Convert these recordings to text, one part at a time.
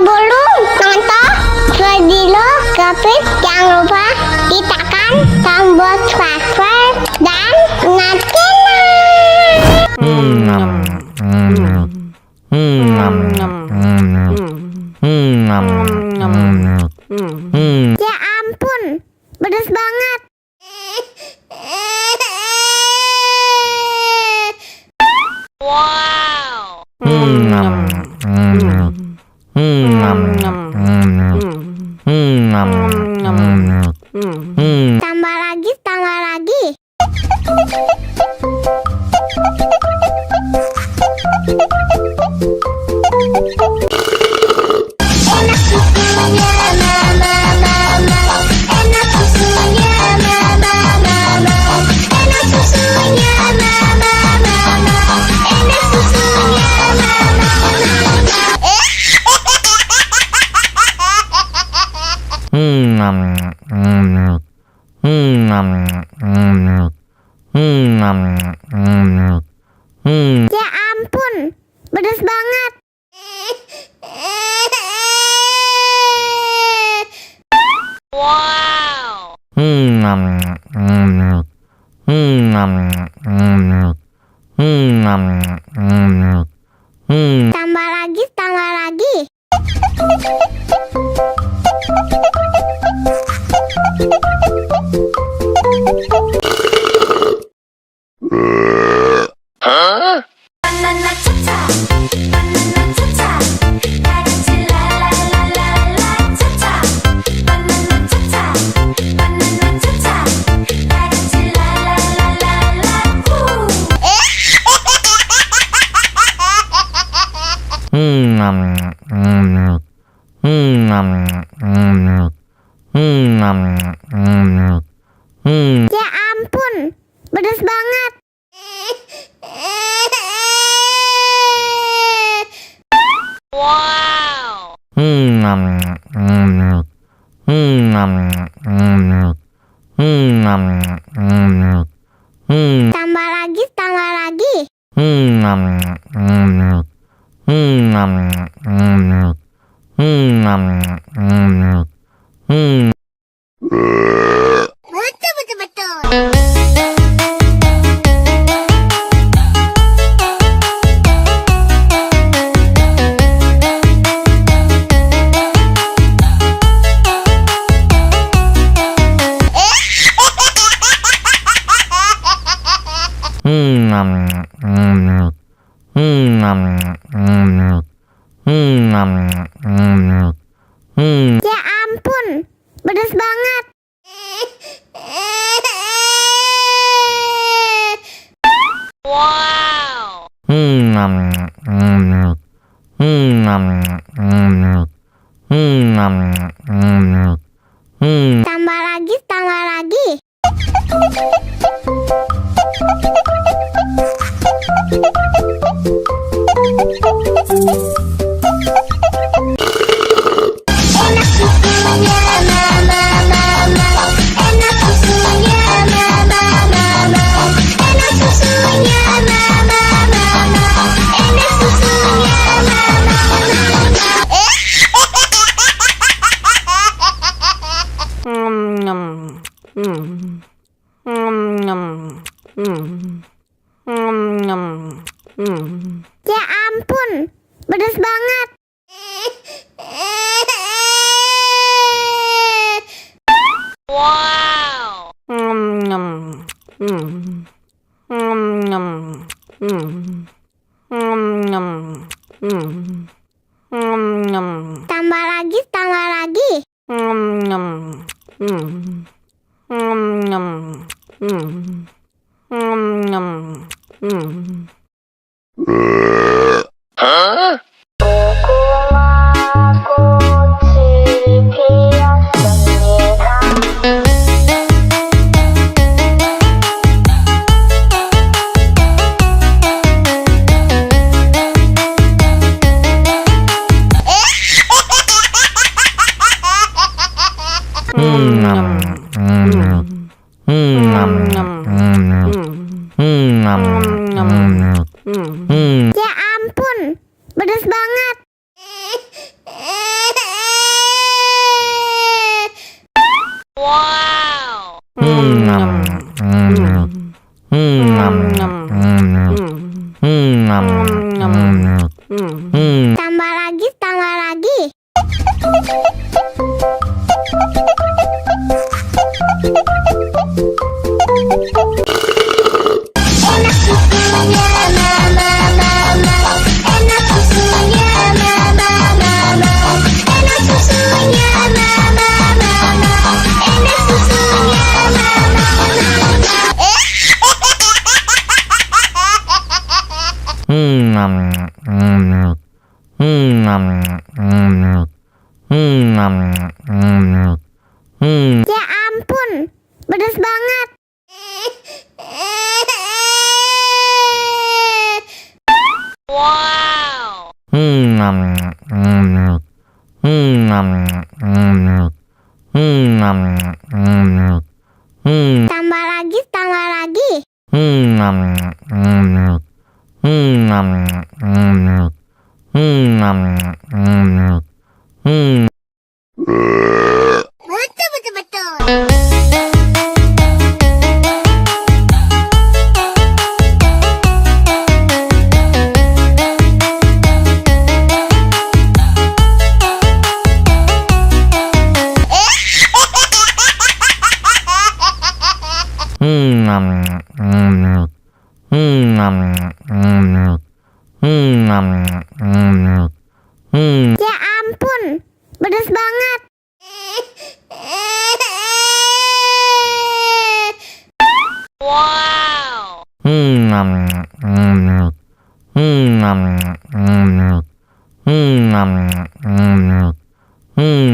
Sebelum nonton video Kepit, jangan lupa tekan tombol subscribe dan nyalakan. Ya ampun, pedas banget. Wow. Tambah lagi, tambah lagi. Enak susunya mama, enak susunya mama, enak susunya mama, enak susunya Ya ampun, pedas banget. Wow. Tambah lagi, tambah lagi. Huh? Banana cha-cha, banana cha-cha, dancing la la la la la cha-cha. Banana cha-cha, banana cha-cha, dancing la la la la la. Ya ampun, pedas banget. Wow. Tambah lagi, tambah lagi. Betul. Ya ampun, pedas banget. Wow. Tambah lagi, tambah lagi. Enak susunya mama, enak susunya mama, enak susunya mama, enak susunya Ya ampun, pedas banget. Wow. Tambah lagi, tambah lagi. Huh? Ya ampun, pedas banget. Tambah lagi, tambah lagi. Enak susunya, mama, mama. Enak susunya, mama, mama. Enak susunya, mama, mama. Enak susunya, mama, Ya ampun, pedas banget. Tambah lagi, tambah lagi. Betul, betul, betul. Ya ampun, pedas banget.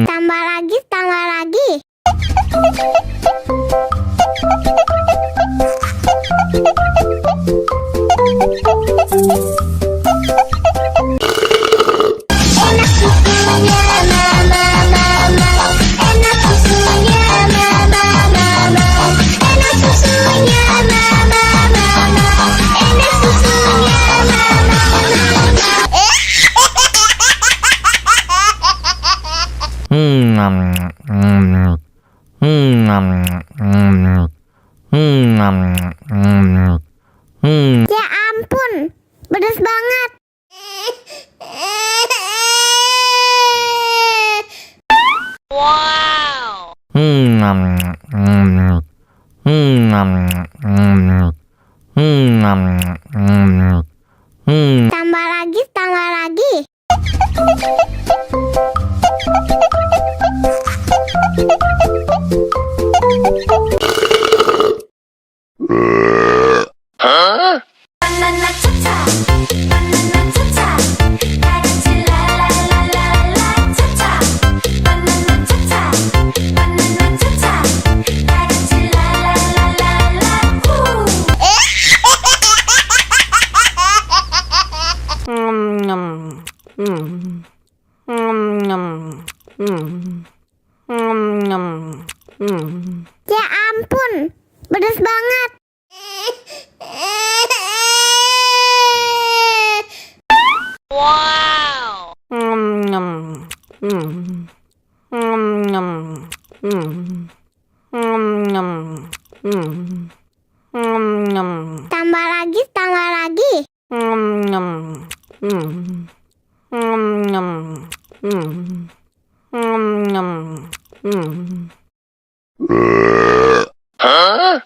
Tambah lagi, tambah lagi. Enak susunya, mama, mama. Enak susunya, mama, mama. Enak susunya, mama, mama. Enak susunya, mama, Ya ampun, pedas banget. Tambah lagi, tambah lagi. Huh? Banana cha-cha, banana cha-cha. 다 같이 랄랄랄랄라 cha-cha. Banana cha-cha, banana cha-cha. 다 같이 랄랄랄랄라 후. Ya ampun, pedas banget. Tambah lagi, tambah lagi. Huh?